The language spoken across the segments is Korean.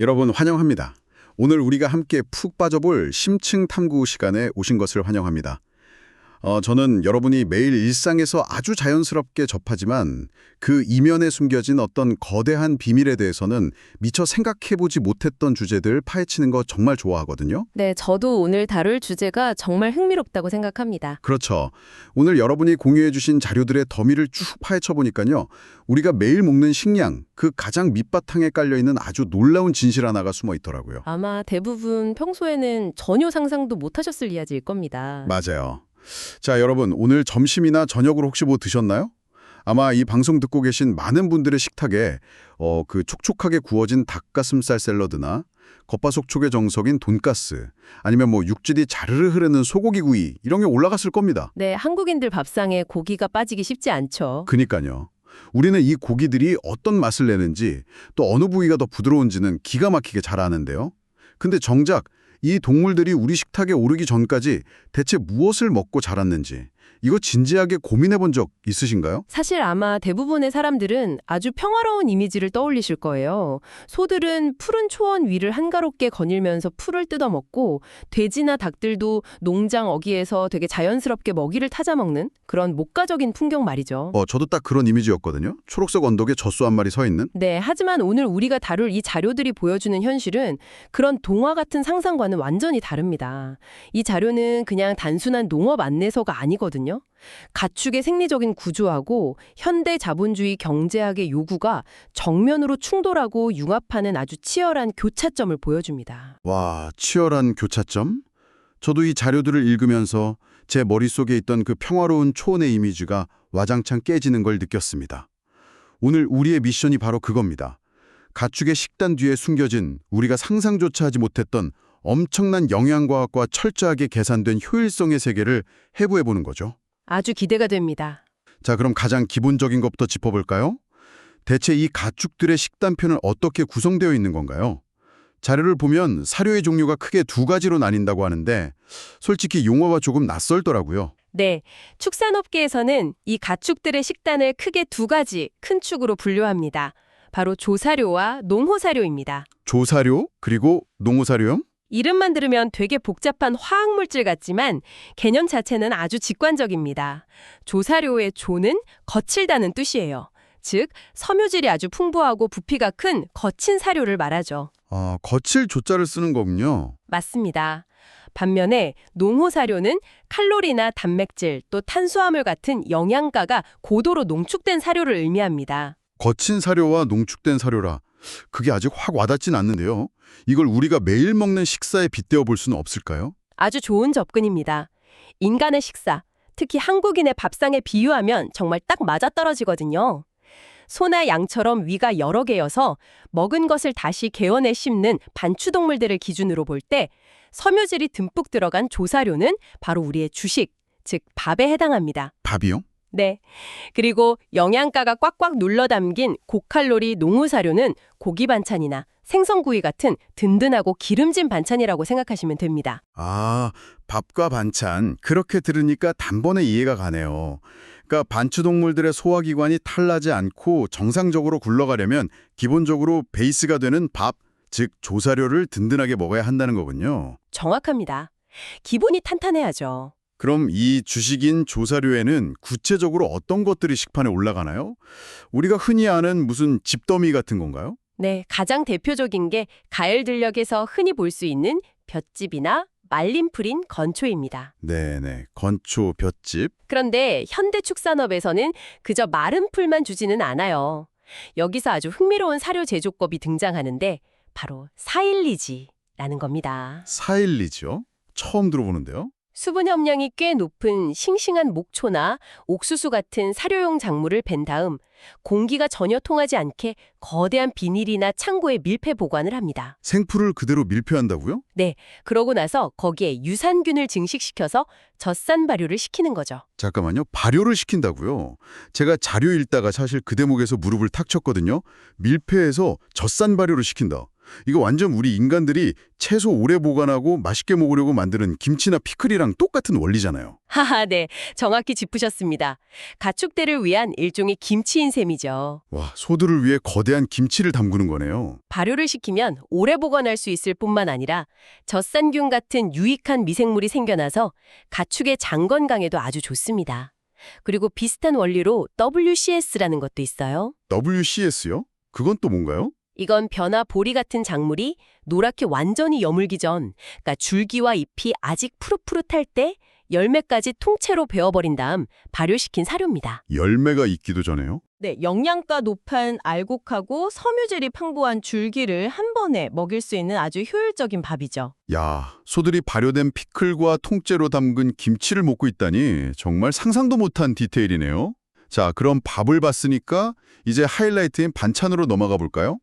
여러분 환영합니다. 오늘 우리가 함께 푹 빠져볼 심층 탐구 시간에 오신 것을 환영합니다. 저는 여러분이 매일 일상에서 아주 자연스럽게 접하지만 그 이면에 숨겨진 어떤 거대한 비밀에 대해서는 미처 생각해보지 못했던 주제들 파헤치는 거 정말 좋아하거든요. 네, 저도 오늘 다룰 주제가 정말 흥미롭다고 생각합니다. 그렇죠. 오늘 여러분이 공유해주신 자료들의 더미를 쭉 파헤쳐보니까요. 우리가 매일 먹는 식량, 그 가장 밑바탕에 깔려있는 아주 놀라운 진실 하나가 숨어 있더라고요. 아마 대부분 평소에는 전혀 상상도 못하셨을 이야기일 겁니다. 맞아요. 자, 여러분 오늘 점심이나 저녁으로 혹시 뭐 드셨나요? 아마 이 방송 듣고 계신 많은 분들의 식탁에 그 촉촉하게 구워진 닭가슴살 샐러드나 겉바속촉의 정석인 돈가스 아니면 뭐 육질이 자르르 흐르는 소고기 구이 이런 게 올라갔을 겁니다. 네, 한국인들 밥상에 고기가 빠지기 쉽지 않죠. 그니까요. 우리는 이 고기들이 어떤 맛을 내는지 또 어느 부위가 더 부드러운지는 기가 막히게 잘 아는데요. 근데 정작 이 동물들이 우리 식탁에 오르기 전까지 대체 무엇을 먹고 자랐는지 이거 진지하게 고민해 본 적 있으신가요? 사실 아마 대부분의 사람들은 아주 평화로운 이미지를 떠올리실 거예요. 소들은 푸른 초원 위를 한가롭게 거닐면서 풀을 뜯어먹고 돼지나 닭들도 농장 어귀에서 되게 자연스럽게 먹이를 타자 먹는 그런 목가적인 풍경 말이죠. 저도 딱 그런 이미지였거든요. 초록색 언덕에 젖소 한 마리 서 있는. 네, 하지만 오늘 우리가 다룰 이 자료들이 보여주는 현실은 그런 동화 같은 상상과는 완전히 다릅니다. 이 자료는 그냥 단순한 농업 안내서가 아니거든요. 가축의 생리적인 구조하고 현대 자본주의 경제학의 요구가 정면으로 충돌하고 융합하는 아주 치열한 교차점을 보여줍니다. 와, 치열한 교차점? 저도 이 자료들을 읽으면서 제 머릿속에 있던 그 평화로운 초원의 이미지가 와장창 깨지는 걸 느꼈습니다. 오늘 우리의 미션이 바로 그겁니다. 가축의 식단 뒤에 숨겨진 우리가 상상조차 하지 못했던 엄청난 영양과학과 철저하게 계산된 효율성의 세계를 해부해보는 거죠. 아주 기대가 됩니다. 자, 그럼 가장 기본적인 것부터 짚어볼까요? 대체 이 가축들의 식단표는 어떻게 구성되어 있는 건가요? 자료를 보면 사료의 종류가 크게 두 가지로 나뉜다고 하는데 솔직히 용어가 조금 낯설더라고요. 네, 축산업계에서는 이 가축들의 식단을 크게 두 가지 큰 축으로 분류합니다. 바로 조사료와 농호사료입니다. 조사료, 그리고 농호사료요? 이름만 들으면 되게 복잡한 화학물질 같지만 개념 자체는 아주 직관적입니다. 조사료의 조는 거칠다는 뜻이에요. 즉, 섬유질이 아주 풍부하고 부피가 큰 거친 사료를 말하죠. 아, 거칠 조자를 쓰는 거군요. 맞습니다. 반면에 농호사료는 칼로리나 단백질 또 탄수화물 같은 영양가가 고도로 농축된 사료를 의미합니다. 거친 사료와 농축된 사료라. 그게 아직 확 와닿진 않는데요. 이걸 우리가 매일 먹는 식사에 빗대어 볼 수는 없을까요? 아주 좋은 접근입니다. 인간의 식사, 특히 한국인의 밥상에 비유하면 정말 딱 맞아떨어지거든요. 소나 양처럼 위가 여러 개여서 먹은 것을 다시 개어내 씹는 반추동물들을 기준으로 볼 때 섬유질이 듬뿍 들어간 조사료는 바로 우리의 주식, 즉 밥에 해당합니다. 밥이요? 네. 그리고 영양가가 꽉꽉 눌러 담긴 고칼로리 농후사료는 고기 반찬이나 생선구이 같은 든든하고 기름진 반찬이라고 생각하시면 됩니다. 아, 밥과 반찬. 그렇게 들으니까 단번에 이해가 가네요. 그러니까 반추동물들의 소화기관이 탈나지 않고 정상적으로 굴러가려면 기본적으로 베이스가 되는 밥, 즉 조사료를 든든하게 먹어야 한다는 거군요. 정확합니다. 기본이 탄탄해야죠. 그럼 이 주식인 조사료에는 구체적으로 어떤 것들이 식판에 올라가나요? 우리가 흔히 아는 무슨 집더미 같은 건가요? 네, 가장 대표적인 게 가을 들녘에서 흔히 볼 수 있는 볏짚이나 말린 풀인 건초입니다. 네네, 건초, 볏짚. 그런데 현대 축산업에서는 그저 마른 풀만 주지는 않아요. 여기서 아주 흥미로운 사료 제조법이 등장하는데 바로 사일리지라는 겁니다. 사일리죠? 처음 들어보는데요. 수분 함량이 꽤 높은 싱싱한 목초나 옥수수 같은 사료용 작물을 벤 다음 공기가 전혀 통하지 않게 거대한 비닐이나 창고에 밀폐 보관을 합니다. 생풀을 그대로 밀폐한다고요? 네, 그러고 나서 거기에 유산균을 증식시켜서 젖산 발효를 시키는 거죠. 잠깐만요. 발효를 시킨다고요? 제가 자료 읽다가 사실 그 대목에서 무릎을 탁 쳤거든요. 밀폐해서 젖산 발효를 시킨다. 이거 완전 우리 인간들이 채소 오래 보관하고 맛있게 먹으려고 만드는 김치나 피클이랑 똑같은 원리잖아요. 하하, 네. 정확히 짚으셨습니다. 가축대를 위한 일종의 김치인 셈이죠. 와, 소들을 위해 거대한 김치를 담그는 거네요. 발효를 시키면 오래 보관할 수 있을 뿐만 아니라 젖산균 같은 유익한 미생물이 생겨나서 가축의 장 건강에도 아주 좋습니다. 그리고 비슷한 원리로 WCS라는 것도 있어요. WCS요? 그건 또 뭔가요? 이건 벼나 보리 같은 작물이 노랗게 완전히 여물기 전, 그러니까 줄기와 잎이 아직 푸릇푸릇할 때 열매까지 통째로 베어버린 다음 발효시킨 사료입니다. 열매가 있기도 전에요? 네, 영양가 높은 알곡하고 섬유질이 풍부한 줄기를 한 번에 먹일 수 있는 아주 효율적인 밥이죠. 야, 소들이 발효된 피클과 통째로 담근 김치를 먹고 있다니 정말 상상도 못한 디테일이네요. 자, 그럼 밥을 봤으니까 이제 하이라이트인 반찬으로 넘어가 볼까요?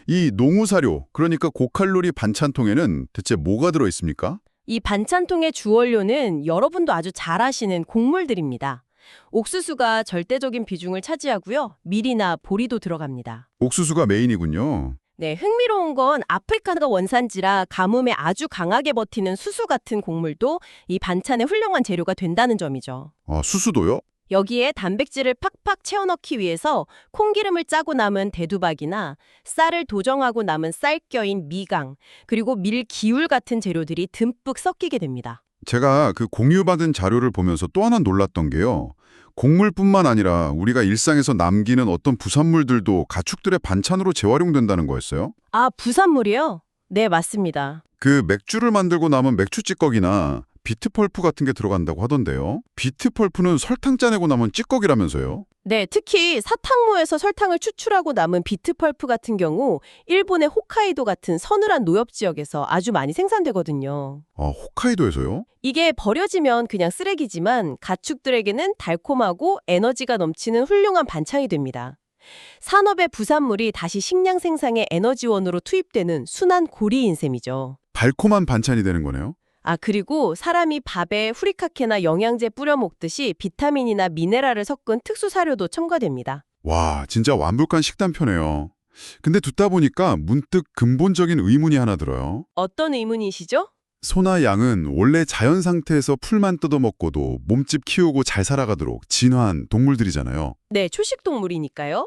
이 농우사료, 그러니까 고칼로리 반찬통에는 대체 뭐가 들어있습니까? 이 반찬통의 주원료는 여러분도 아주 잘 아시는 곡물들입니다. 옥수수가 절대적인 비중을 차지하고요. 밀이나 보리도 들어갑니다. 옥수수가 메인이군요. 네, 흥미로운 건 아프리카가 원산지라 가뭄에 아주 강하게 버티는 수수 같은 곡물도 이 반찬의 훌륭한 재료가 된다는 점이죠. 아, 수수도요? 여기에 단백질을 팍팍 채워넣기 위해서 콩기름을 짜고 남은 대두박이나 쌀을 도정하고 남은 쌀겨인 미강, 그리고 밀기울 같은 재료들이 듬뿍 섞이게 됩니다. 제가 그 공유받은 자료를 보면서 또 하나 놀랐던 게요. 곡물뿐만 아니라 우리가 일상에서 남기는 어떤 부산물들도 가축들의 반찬으로 재활용된다는 거였어요. 아, 부산물이요? 네, 맞습니다. 그 맥주를 만들고 남은 맥주 찌꺼기나 비트펄프 같은 게 들어간다고 하던데요. 비트펄프는 설탕 짜내고 남은 찌꺼기라면서요. 네, 특히 사탕무에서 설탕을 추출하고 남은 비트펄프 같은 경우 일본의 홋카이도 같은 서늘한 노엽 지역에서 아주 많이 생산되거든요. 아, 홋카이도에서요? 이게 버려지면 그냥 쓰레기지만 가축들에게는 달콤하고 에너지가 넘치는 훌륭한 반찬이 됩니다. 산업의 부산물이 다시 식량 생산의 에너지원으로 투입되는 순환 고리인 셈이죠. 달콤한 반찬이 되는 거네요. 아, 그리고 사람이 밥에 후리카케나 영양제 뿌려 먹듯이 비타민이나 미네랄을 섞은 특수 사료도 첨가됩니다. 와, 진짜 완벽한 식단표네요. 근데 듣다 보니까 문득 근본적인 의문이 하나 들어요. 어떤 의문이시죠? 소나 양은 원래 자연 상태에서 풀만 뜯어먹고도 몸집 키우고 잘 살아가도록 진화한 동물들이잖아요. 네, 초식동물이니까요.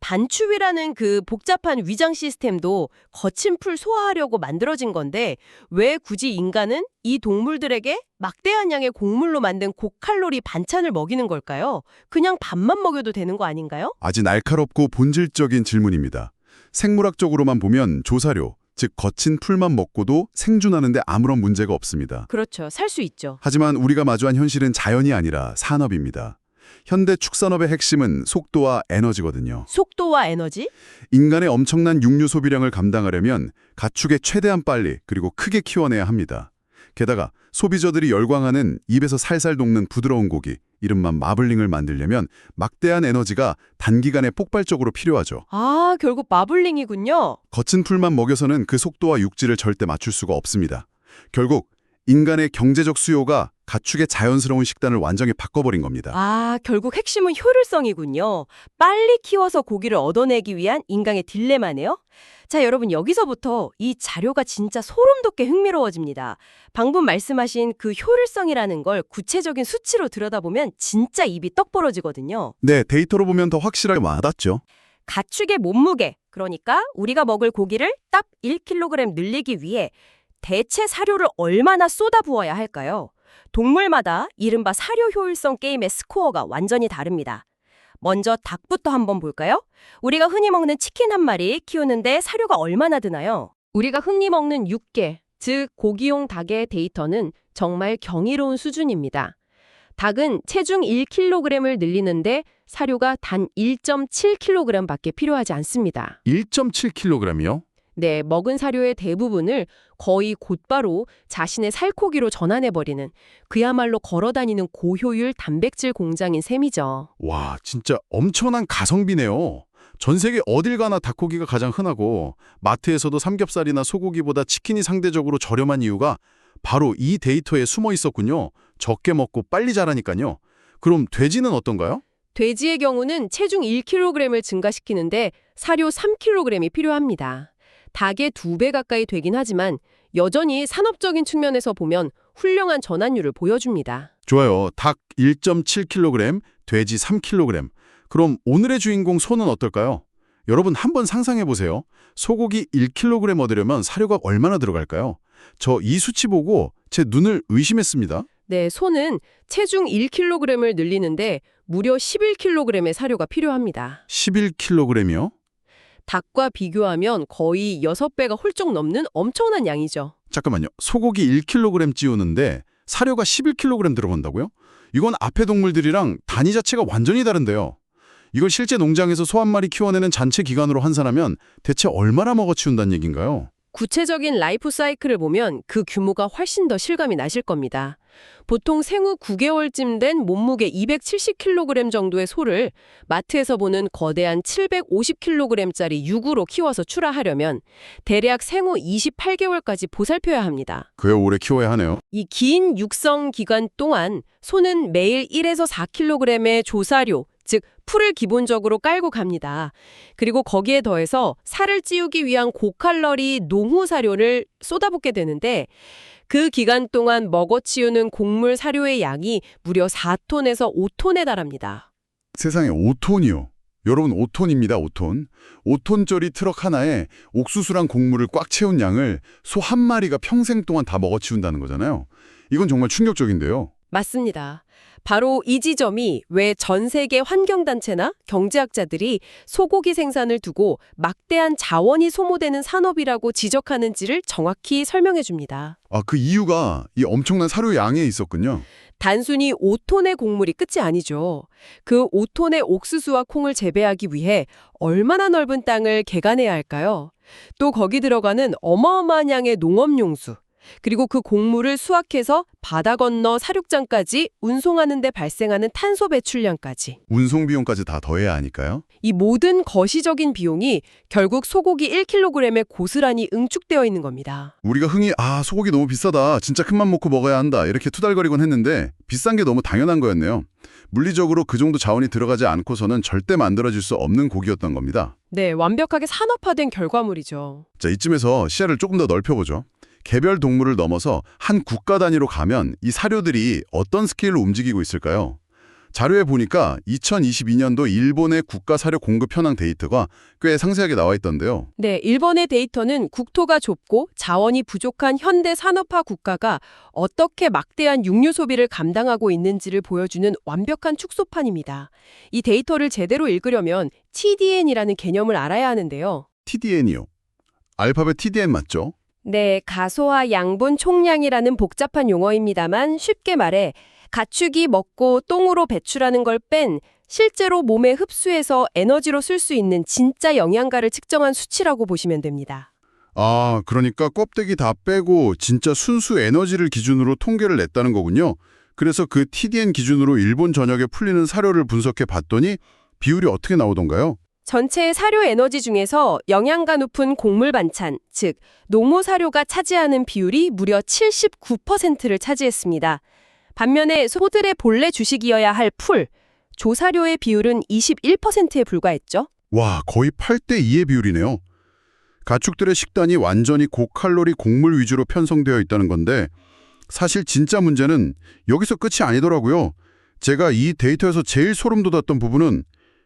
반추위라는 그 복잡한 위장 시스템도 거친 풀 소화하려고 만들어진 건데 왜 굳이 인간은 이 동물들에게 막대한 양의 곡물로 만든 고칼로리 반찬을 먹이는 걸까요? 그냥 밥만 먹여도 되는 거 아닌가요? 아주 날카롭고 본질적인 질문입니다. 생물학적으로만 보면 조사료, 즉 거친 풀만 먹고도 생존하는데 아무런 문제가 없습니다. 그렇죠. 살 수 있죠. 하지만 우리가 마주한 현실은 자연이 아니라 산업입니다. 현대 축산업의 핵심은 속도와 에너지거든요. 속도와 에너지? 인간의 엄청난 육류 소비량을 감당하려면 가축에 최대한 빨리 그리고 크게 키워내야 합니다. 게다가 소비자들이 열광하는 입에서 살살 녹는 부드러운 고기, 이른바 마블링을 만들려면 막대한 에너지가 단기간에 폭발적으로 필요하죠. 아, 결국 마블링이군요. 거친 풀만 먹여서는 그 속도와 육질을 절대 맞출 수가 없습니다. 결국 인간의 경제적 수요가 가축의 자연스러운 식단을 완전히 바꿔버린 겁니다. 아, 결국 핵심은 효율성이군요. 빨리 키워서 고기를 얻어내기 위한 인간의 딜레마네요. 자, 여러분 여기서부터 이 자료가 진짜 소름 돋게 흥미로워집니다. 방금 말씀하신 그 효율성이라는 걸 구체적인 수치로 들여다보면 진짜 입이 떡 벌어지거든요. 네, 데이터로 보면 더 확실하게 와닿죠. 가축의 몸무게, 그러니까 우리가 먹을 고기를 딱 1kg 늘리기 위해 대체 사료를 얼마나 쏟아부어야 할까요? 동물마다 이른바 사료 효율성 게임의 스코어가 완전히 다릅니다. 먼저 닭부터 한번 볼까요? 우리가 흔히 먹는 치킨 한 마리 키우는데 사료가 얼마나 드나요? 우리가 흔히 먹는 육개, 즉 고기용 닭의 데이터는 정말 경이로운 수준입니다. 닭은 체중 1kg을 늘리는데 사료가 단 1.7kg밖에 필요하지 않습니다. 1.7kg이요? 네, 먹은 사료의 대부분을 거의 곧바로 자신의 살코기로 전환해버리는 그야말로 걸어다니는 고효율 단백질 공장인 셈이죠. 와, 진짜 엄청난 가성비네요. 전 세계 어딜 가나 닭고기가 가장 흔하고 마트에서도 삼겹살이나 소고기보다 치킨이 상대적으로 저렴한 이유가 바로 이 데이터에 숨어 있었군요. 적게 먹고 빨리 자라니까요. 그럼 돼지는 어떤가요? 돼지의 경우는 체중 1kg을 증가시키는데 사료 3kg이 필요합니다. 닭의 2배 가까이 되긴 하지만 여전히 산업적인 측면에서 보면 훌륭한 전환율을 보여줍니다. 좋아요. 닭 1.7kg, 돼지 3kg. 그럼 오늘의 주인공 소는 어떨까요? 여러분 한번 상상해 보세요. 소고기 1kg 얻으려면 사료가 얼마나 들어갈까요? 저 이 수치 보고 제 눈을 의심했습니다. 네, 소는 체중 1kg을 늘리는데 무려 11kg의 사료가 필요합니다. 11kg이요? 닭과 비교하면 거의 6배가 훌쩍 넘는 엄청난 양이죠. 잠깐만요. 소고기 1kg 찌우는데 사료가 11kg 들어간다고요? 이건 앞에 동물들이랑 단위 자체가 완전히 다른데요. 이걸 실제 농장에서 소 한 마리 키워내는 잔체 기간으로 환산하면 대체 얼마나 먹어치운다는 얘기인가요? 구체적인 라이프 사이클을 보면 그 규모가 훨씬 더 실감이 나실 겁니다. 보통 생후 9개월쯤 된 몸무게 270kg 정도의 소를 마트에서 보는 거대한 750kg짜리 육으로 키워서 출하하려면 대략 생후 28개월까지 보살펴야 합니다. 꽤 오래 키워야 하네요. 이 긴 육성 기간 동안 소는 매일 1에서 4kg의 조사료, 즉 풀을 기본적으로 깔고 갑니다. 그리고 거기에 더해서 살을 찌우기 위한 고칼로리 농후 사료를 쏟아붓게 되는데 그 기간 동안 먹어치우는 곡물 사료의 양이 무려 4톤에서 5톤에 달합니다. 세상에 5톤이요. 여러분 5톤입니다. 5톤. 5톤짜리 트럭 하나에 옥수수랑 곡물을 꽉 채운 양을 소 한 마리가 평생 동안 다 먹어치운다는 거잖아요. 이건 정말 충격적인데요. 맞습니다. 바로 이 지점이 왜 전 세계 환경단체나 경제학자들이 소고기 생산을 두고 막대한 자원이 소모되는 산업이라고 지적하는지를 정확히 설명해 줍니다. 그 이유가 이 엄청난 사료 양에 있었군요. 단순히 5톤의 곡물이 끝이 아니죠. 그 5톤의 옥수수와 콩을 재배하기 위해 얼마나 넓은 땅을 개간해야 할까요? 또 거기 들어가는 어마어마한 양의 농업용수, 그리고 그 곡물을 수확해서 바다 건너 사육장까지 운송하는 데 발생하는 탄소 배출량까지. 운송 비용까지 다 더해야 하니까요. 이 모든 거시적인 비용이 결국 소고기 1kg에 고스란히 응축되어 있는 겁니다. 우리가 흔히 소고기 너무 비싸다. 진짜 큰맘 먹고 먹어야 한다. 이렇게 투덜거리곤 했는데 비싼 게 너무 당연한 거였네요. 물리적으로 그 정도 자원이 들어가지 않고서는 절대 만들어질 수 없는 고기였던 겁니다. 네, 완벽하게 산업화된 결과물이죠. 자, 이쯤에서 시야를 조금 더 넓혀보죠. 개별 동물을 넘어서 한 국가 단위로 가면 이 사료들이 어떤 스케일로 움직이고 있을까요? 자료에 보니까 2022년도 일본의 국가 사료 공급 현황 데이터가 꽤 상세하게 나와 있던데요. 네, 일본의 데이터는 국토가 좁고 자원이 부족한 현대 산업화 국가가 어떻게 막대한 육류 소비를 감당하고 있는지를 보여주는 완벽한 축소판입니다. 이 데이터를 제대로 읽으려면 TDN이라는 개념을 알아야 하는데요. TDN이요. 알파벳 TDN 맞죠? 네, 가소화 양분 총량이라는 복잡한 용어입니다만 쉽게 말해 가축이 먹고 똥으로 배출하는 걸 뺀 실제로 몸에 흡수해서 에너지로 쓸 수 있는 진짜 영양가를 측정한 수치라고 보시면 됩니다. 그러니까 껍데기 다 빼고 진짜 순수 에너지를 기준으로 통계를 냈다는 거군요. 그래서 그 TDN 기준으로 일본 전역에 풀리는 사료를 분석해 봤더니 비율이 어떻게 나오던가요? 전체 사료 에너지 중에서 영양가 높은 곡물 반찬, 즉 농호 사료가 차지하는 비율이 무려 79%를 차지했습니다. 반면에 소들의 본래 주식이어야 할 풀, 조사료의 비율은 21%에 불과했죠. 와, 거의 8대 2의 비율이네요. 가축들의 식단이 완전히 고칼로리 곡물 위주로 편성되어 있다는 건데 사실 진짜 문제는 여기서 끝이 아니더라고요. 제가 이 데이터에서 제일 소름 돋았던 부분은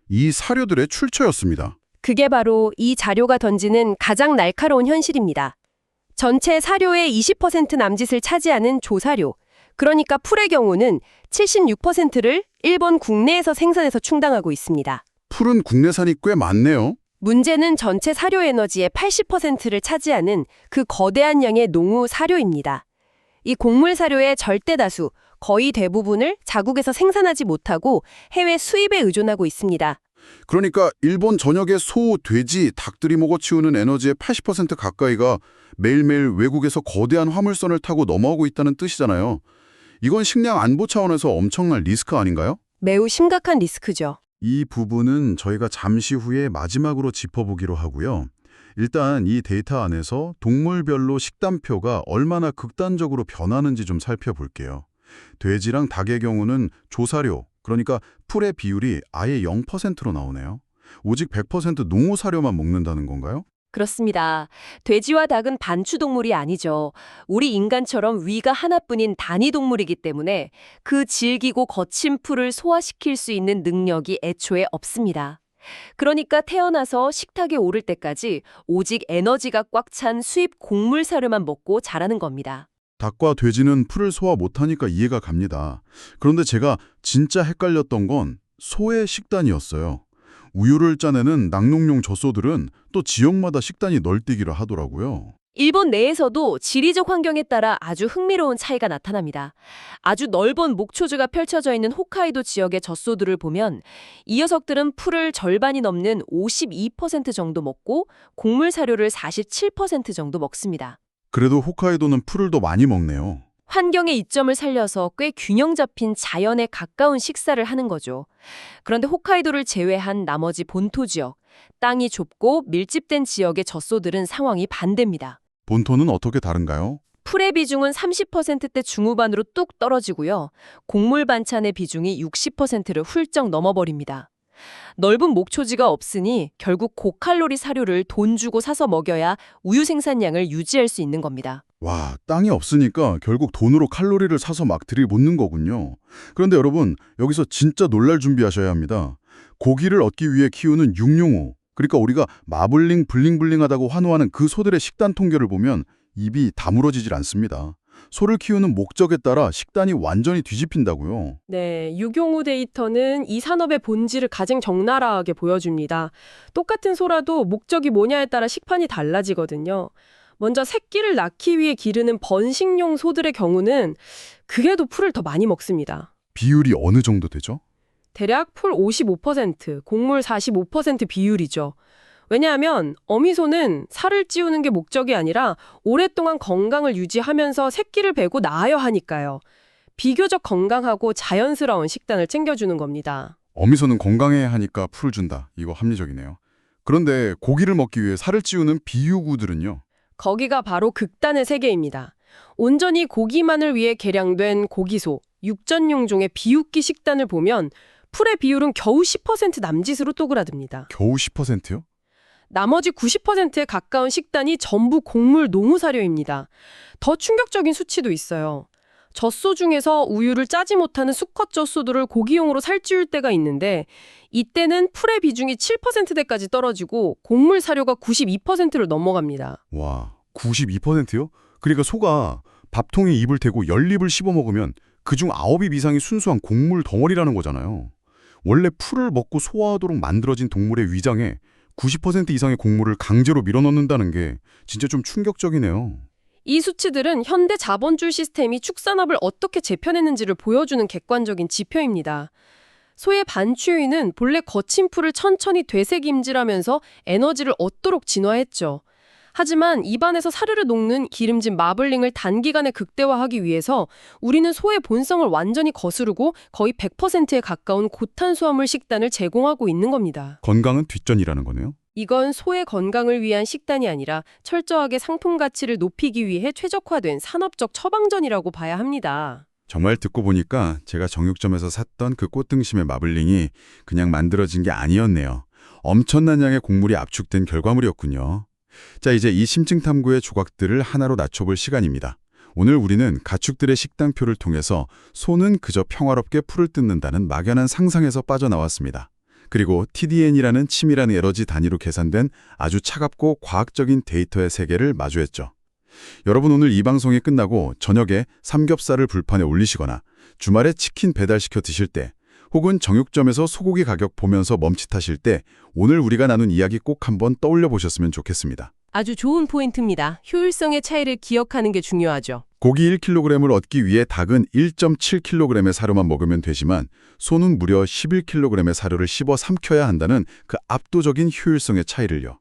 이 사료들의 출처였습니다. 그게 바로 이 자료가 던지는 가장 날카로운 현실입니다. 전체 사료의 20% 남짓을 차지하는 조사료, 그러니까 풀의 경우는 76%를 일본 국내에서 생산해서 충당하고 있습니다. 풀은 국내산이 꽤 많네요. 문제는 전체 사료 에너지의 80%를 차지하는 그 거대한 양의 농후 사료입니다. 이 곡물 사료의 절대 다수, 거의 대부분을 자국에서 생산하지 못하고 해외 수입에 의존하고 있습니다. 그러니까 일본 전역의 소, 돼지, 닭들이 먹어치우는 에너지의 80% 가까이가 매일매일 외국에서 거대한 화물선을 타고 넘어오고 있다는 뜻이잖아요. 이건 식량 안보 차원에서 엄청난 리스크 아닌가요? 매우 심각한 리스크죠. 이 부분은 저희가 잠시 후에 마지막으로 짚어보기로 하고요. 일단 이 데이터 안에서 동물별로 식단표가 얼마나 극단적으로 변하는지 좀 살펴볼게요. 돼지랑 닭의 경우는 조사료, 그러니까 풀의 비율이 아예 0%로 나오네요. 오직 100% 농후 사료만 먹는다는 건가요? 그렇습니다. 돼지와 닭은 반추동물이 아니죠. 우리 인간처럼 위가 하나뿐인 단위동물이기 때문에 그 질기고 거친 풀을 소화시킬 수 있는 능력이 애초에 없습니다. 그러니까 태어나서 식탁에 오를 때까지 오직 에너지가 꽉 찬 수입 곡물 사료만 먹고 자라는 겁니다. 닭과 돼지는 풀을 소화 못하니까 이해가 갑니다. 그런데 제가 진짜 헷갈렸던 건 소의 식단이었어요. 우유를 짜내는 낙농용 젖소들은 또 지역마다 식단이 널뛰기를 하더라고요. 일본 내에서도 지리적 환경에 따라 아주 흥미로운 차이가 나타납니다. 아주 넓은 목초지가 펼쳐져 있는 홋카이도 지역의 젖소들을 보면 이 녀석들은 풀을 절반이 넘는 52% 정도 먹고 곡물 사료를 47% 정도 먹습니다. 그래도 홋카이도는 풀을 더 많이 먹네요. 환경의 이점을 살려서 꽤 균형 잡힌 자연에 가까운 식사를 하는 거죠. 그런데 홋카이도를 제외한 나머지 본토 지역, 땅이 좁고 밀집된 지역의 젖소들은 상황이 반대입니다. 본토는 어떻게 다른가요? 풀의 비중은 30%대 중후반으로 뚝 떨어지고요. 곡물 반찬의 비중이 60%를 훌쩍 넘어버립니다. 넓은 목초지가 없으니 결국 고칼로리 사료를 돈 주고 사서 먹여야 우유 생산량을 유지할 수 있는 겁니다. 와, 땅이 없으니까 결국 돈으로 칼로리를 사서 막 들이붓는 거군요. 그런데 여러분, 여기서 진짜 놀랄 준비하셔야 합니다. 고기를 얻기 위해 키우는 육룡호, 그러니까 우리가 마블링 블링블링하다고 환호하는 그 소들의 식단 통계를 보면 입이 다물어지질 않습니다. 소를 키우는 목적에 따라 식단이 완전히 뒤집힌다고요. 네, 유경우 데이터는 이 산업의 본질을 가장 적나라하게 보여줍니다. 똑같은 소라도 목적이 뭐냐에 따라 식판이 달라지거든요. 먼저 새끼를 낳기 위해 기르는 번식용 소들의 경우는 그게도 풀을 더 많이 먹습니다. 비율이 어느 정도 되죠? 대략 풀 55%, 곡물 45% 비율이죠. 왜냐하면 어미소는 살을 찌우는 게 목적이 아니라 오랫동안 건강을 유지하면서 새끼를 베고 낳아야 하니까요. 비교적 건강하고 자연스러운 식단을 챙겨주는 겁니다. 어미소는 건강해야 하니까 풀을 준다. 이거 합리적이네요. 그런데 고기를 먹기 위해 살을 찌우는 비유구들은요? 거기가 바로 극단의 세계입니다. 온전히 고기만을 위해 개량된 고기소, 육전용종의 비육기 식단을 보면 풀의 비율은 겨우 10% 남짓으로 또그라듭니다. 겨우 10%요? 나머지 90%에 가까운 식단이 전부 곡물 농우사료입니다. 더 충격적인 수치도 있어요. 젖소 중에서 우유를 짜지 못하는 수컷 젖소들을 고기용으로 살찌울 때가 있는데 이때는 풀의 비중이 7%대까지 떨어지고 곡물 사료가 92%를 넘어갑니다. 와, 92%요? 그러니까 소가 밥통에 입을 대고 10입을 씹어 먹으면 그중 9입 이상이 순수한 곡물 덩어리라는 거잖아요. 원래 풀을 먹고 소화하도록 만들어진 동물의 위장에 90% 이상의 곡물을 강제로 밀어넣는다는 게 진짜 좀 충격적이네요. 이 수치들은 현대 자본주의 시스템이 축산업을 어떻게 재편했는지를 보여주는 객관적인 지표입니다. 소의 반추유는 본래 거친 풀을 천천히 되새김질하면서 에너지를 얻도록 진화했죠. 하지만 입안에서 사료를 녹는 기름진 마블링을 단기간에 극대화하기 위해서 우리는 소의 본성을 완전히 거스르고 거의 100%에 가까운 고탄수화물 식단을 제공하고 있는 겁니다. 건강은 뒷전이라는 거네요. 이건 소의 건강을 위한 식단이 아니라 철저하게 상품 가치를 높이기 위해 최적화된 산업적 처방전이라고 봐야 합니다. 정말 듣고 보니까 제가 정육점에서 샀던 그 꽃등심의 마블링이 그냥 만들어진 게 아니었네요. 엄청난 양의 곡물이 압축된 결과물이었군요. 자, 이제 이 심층 탐구의 조각들을 하나로 낮춰볼 시간입니다. 오늘 우리는 가축들의 식단표를 통해서 소는 그저 평화롭게 풀을 뜯는다는 막연한 상상에서 빠져나왔습니다. 그리고 TDN이라는 치밀한 에너지 단위로 계산된 아주 차갑고 과학적인 데이터의 세계를 마주했죠. 여러분, 오늘 이 방송이 끝나고 저녁에 삼겹살을 불판에 올리시거나 주말에 치킨 배달시켜 드실 때 혹은 정육점에서 소고기 가격 보면서 멈칫하실 때 오늘 우리가 나눈 이야기 꼭 한번 떠올려 보셨으면 좋겠습니다. 아주 좋은 포인트입니다. 효율성의 차이를 기억하는 게 중요하죠. 고기 1kg을 얻기 위해 닭은 1.7kg의 사료만 먹으면 되지만 소는 무려 11kg의 사료를 씹어 삼켜야 한다는 그 압도적인 효율성의 차이를요.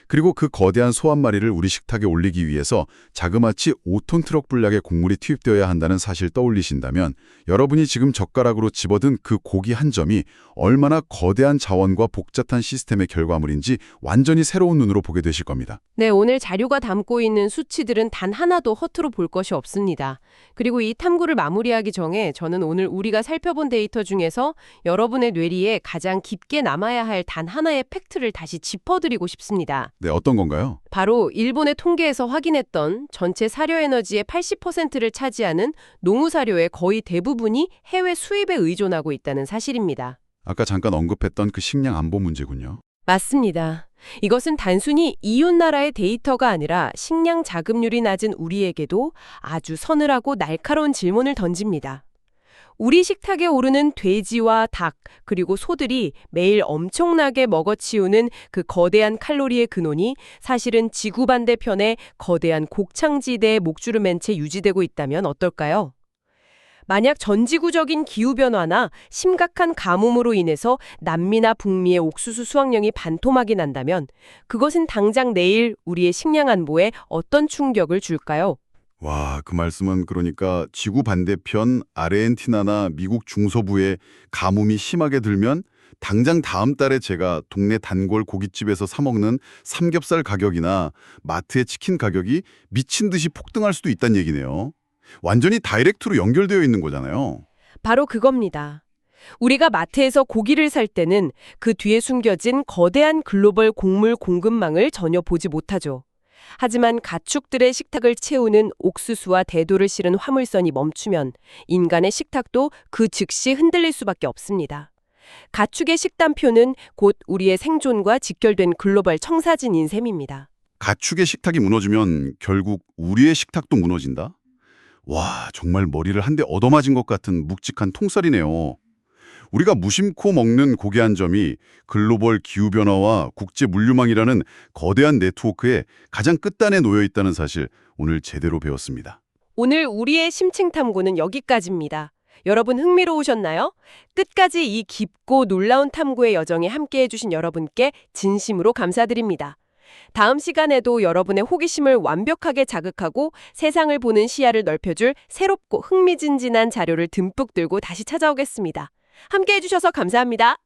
그리고 그 거대한 소 한 마리를 우리 식탁에 올리기 위해서 자그마치 5톤 트럭 분량의 곡물이 투입되어야 한다는 사실 떠올리신다면 여러분이 지금 젓가락으로 집어든 그 고기 한 점이 얼마나 거대한 자원과 복잡한 시스템의 결과물인지 완전히 새로운 눈으로 보게 되실 겁니다. 네, 오늘 자료가 담고 있는 수치들은 단 하나도 허투루 볼 것이 없습니다. 그리고 이 탐구를 마무리하기 전에 저는 오늘 우리가 살펴본 데이터 중에서 여러분의 뇌리에 가장 깊게 남아야 할 단 하나의 팩트를 다시 짚어드리고 싶습니다. 있습니다. 네, 어떤 건가요? 바로 일본의 통계에서 확인했던 전체 사료 에너지의 80%를 차지하는 농우 사료의 거의 대부분이 해외 수입에 의존하고 있다는 사실입니다. 아까 잠깐 언급했던 그 식량 안보 문제군요. 맞습니다. 이것은 단순히 이웃 나라의 데이터가 아니라 식량 자급률이 낮은 우리에게도 아주 서늘하고 날카로운 질문을 던집니다. 우리 식탁에 오르는 돼지와 닭, 그리고 소들이 매일 엄청나게 먹어치우는 그 거대한 칼로리의 근원이 사실은 지구 반대편의 거대한 곡창지대에 목줄을 맨 채 유지되고 있다면 어떨까요? 만약 전지구적인 기후변화나 심각한 가뭄으로 인해서 남미나 북미의 옥수수 수확량이 반토막이 난다면 그것은 당장 내일 우리의 식량 안보에 어떤 충격을 줄까요? 와, 그 말씀은 그러니까 지구 반대편 아르헨티나나 미국 중서부에 가뭄이 심하게 들면 당장 다음 달에 제가 동네 단골 고깃집에서 사 먹는 삼겹살 가격이나 마트의 치킨 가격이 미친 듯이 폭등할 수도 있다는 얘기네요. 완전히 다이렉트로 연결되어 있는 거잖아요. 바로 그겁니다. 우리가 마트에서 고기를 살 때는 그 뒤에 숨겨진 거대한 글로벌 곡물 공급망을 전혀 보지 못하죠. 하지만 가축들의 식탁을 채우는 옥수수와 대도를 실은 화물선이 멈추면 인간의 식탁도 그 즉시 흔들릴 수밖에 없습니다. 가축의 식단표는 곧 우리의 생존과 직결된 글로벌 청사진인 셈입니다. 가축의 식탁이 무너지면 결국 우리의 식탁도 무너진다? 와, 정말 머리를 한 대 얻어맞은 것 같은 묵직한 통살이네요. 우리가 무심코 먹는 고기 한 점이 글로벌 기후변화와 국제 물류망이라는 거대한 네트워크의 가장 끝단에 놓여 있다는 사실 오늘 제대로 배웠습니다. 오늘 우리의 심층 탐구는 여기까지입니다. 여러분 흥미로우셨나요? 끝까지 이 깊고 놀라운 탐구의 여정에 함께해 주신 여러분께 진심으로 감사드립니다. 다음 시간에도 여러분의 호기심을 완벽하게 자극하고 세상을 보는 시야를 넓혀줄 새롭고 흥미진진한 자료를 듬뿍 들고 다시 찾아오겠습니다. 함께해 주셔서 감사합니다.